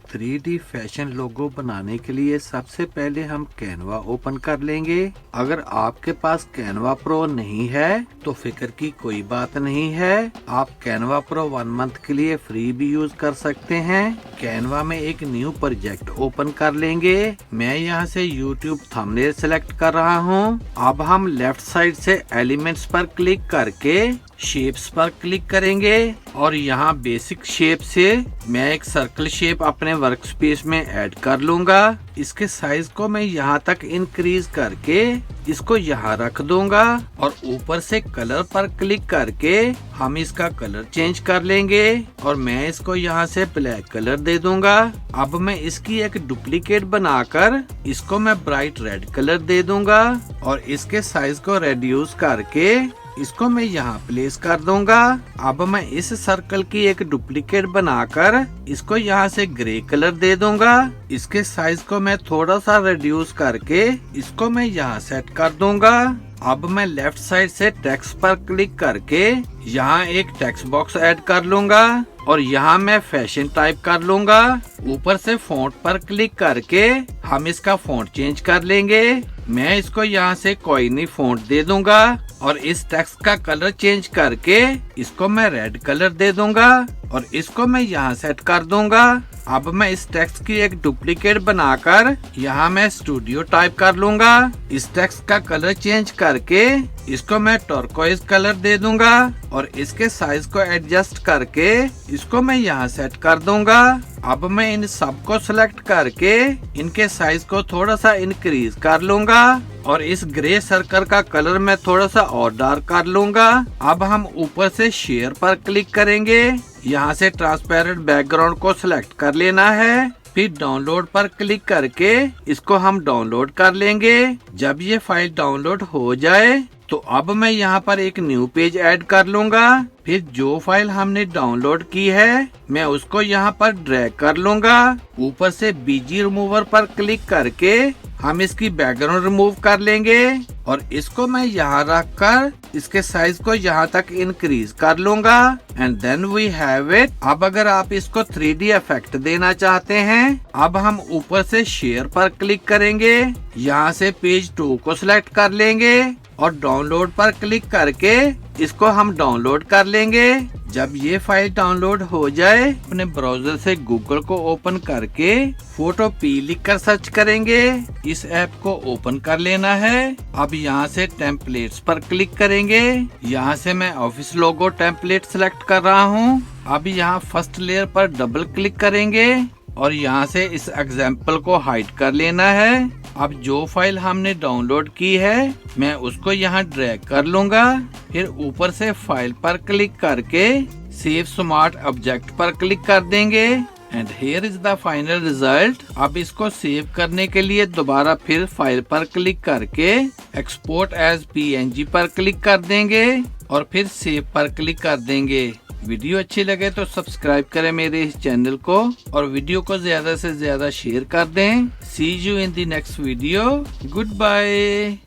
3D fashion लोगो बनाने के लिए सबसे पहले हम कैनवा ओपन कर लेंगे। अगर आपके पास कैनवा प्रो नहीं है तो फिक्र की कोई बात नहीं है, आप कैनवा प्रो 1 मंथ के लिए फ्री भी यूज कर सकते हैं। कैनवा में एक न्यू प्रोजेक्ट ओपन कर लेंगे। मैं यहाँ से YouTube थंबनेल सेलेक्ट कर रहा हूँ। अब हम लेफ्ट साइड से एलिमेंट्स पर क्लिक करके शेप्स पर क्लिक करेंगे और यहाँ बेसिक शेप से मैं एक सर्कल शेप अपने वर्कस्पेस में ऐड कर लूंगा। इसके साइज को मैं यहाँ तक इंक्रीज करके इसको यहाँ रख दूंगा और ऊपर से कलर पर क्लिक करके हम इसका कलर चेंज कर लेंगे और मैं इसको यहाँ से ब्लैक कलर दे दूंगा। अब मैं इसकी एक डुप्लीकेट बनाकर इसको मैं ब्राइट रेड कलर दे दूंगा और इसके साइज को रिड्यूस करके इसको मैं यहाँ प्लेस कर दूंगा। अब मैं इस सर्कल की एक डुप्लीकेट बनाकर इसको यहाँ से ग्रे कलर दे दूंगा। इसके साइज को मैं थोड़ा सा रिड्यूस करके इसको मैं यहाँ सेट कर दूंगा। अब मैं लेफ्ट साइड से टेक्स्ट पर क्लिक करके यहाँ एक टेक्स्ट बॉक्स ऐड कर लूंगा और यहाँ मैं फैशन टाइप कर लूंगा। ऊपर से फॉन्ट पर क्लिक करके हम इसका फॉन्ट चेंज कर लेंगे। मैं इसको यहाँ से कोई नहीं फॉन्ट दे दूंगा और इस टेक्स्ट का कलर चेंज करके इसको मैं रेड कलर दे दूंगा और इसको मैं यहाँ सेट कर दूंगा। अब मैं इस टेक्स्ट की एक डुप्लीकेट बनाकर यहाँ मैं स्टूडियो टाइप कर लूंगा। इस टेक्स्ट का कलर चेंज करके इसको मैं टर्कोइज कलर दे दूंगा और इसके साइज को एडजस्ट करके इसको मैं यहाँ सेट कर दूंगा। अब मैं इन सब को सिलेक्ट करके इनके साइज को थोड़ा सा इंक्रीज कर लूंगा और इस ग्रे सर्कल का कलर मैं थोड़ा सा और डार्क कर लूंगा। अब हम ऊपर से शेयर पर क्लिक करेंगे। यहाँ से ट्रांसपेरेंट बैकग्राउंड को सिलेक्ट कर लेना है, फिर डाउनलोड पर क्लिक करके इसको हम डाउनलोड कर लेंगे। जब ये फाइल डाउनलोड हो जाए तो अब मैं यहाँ पर एक न्यू पेज ऐड कर लूंगा। फिर जो फाइल हमने डाउनलोड की है मैं उसको यहाँ पर ड्रैग कर लूंगा। ऊपर से बीजी रिमूवर पर क्लिक करके हम इसकी बैकग्राउंड रिमूव कर लेंगे और इसको मैं यहाँ रख कर इसके साइज को यहाँ तक इंक्रीज कर लूंगा and then we have it. अब अगर आप इसको 3D इफेक्ट देना चाहते हैं, अब हम ऊपर से शेयर पर क्लिक करेंगे। यहाँ से पेज 2 को सिलेक्ट कर लेंगे और डाउनलोड पर क्लिक करके इसको हम डाउनलोड कर लेंगे। जब ये फाइल डाउनलोड हो जाए अपने ब्राउजर से गूगल को ओपन करके फोटो पी लिख कर सर्च करेंगे। इस ऐप को ओपन कर लेना है। अब यहाँ से टेम्पलेट्स पर क्लिक करेंगे। यहाँ से मैं ऑफिस लोगो टेम्पलेट सिलेक्ट कर रहा हूँ। अब यहाँ फर्स्ट लेयर पर डबल क्लिक करेंगे और यहाँ से इस एग्जाम्पल को हाइड कर लेना है। अब जो फाइल हमने डाउनलोड की है मैं उसको यहाँ ड्रैग कर लूंगा। फिर ऊपर से फाइल पर क्लिक करके सेव स्मार्ट ऑब्जेक्ट पर क्लिक कर देंगे and here is the final result. अब इसको सेव करने के लिए दोबारा फिर फाइल पर क्लिक करके एक्सपोर्ट एज PNG पर क्लिक कर देंगे और फिर सेव पर क्लिक कर देंगे। वीडियो अच्छी लगे तो सब्सक्राइब करें मेरे इस चैनल को और वीडियो को ज्यादा से ज्यादा शेयर कर दें। See you in the next video. Good bye.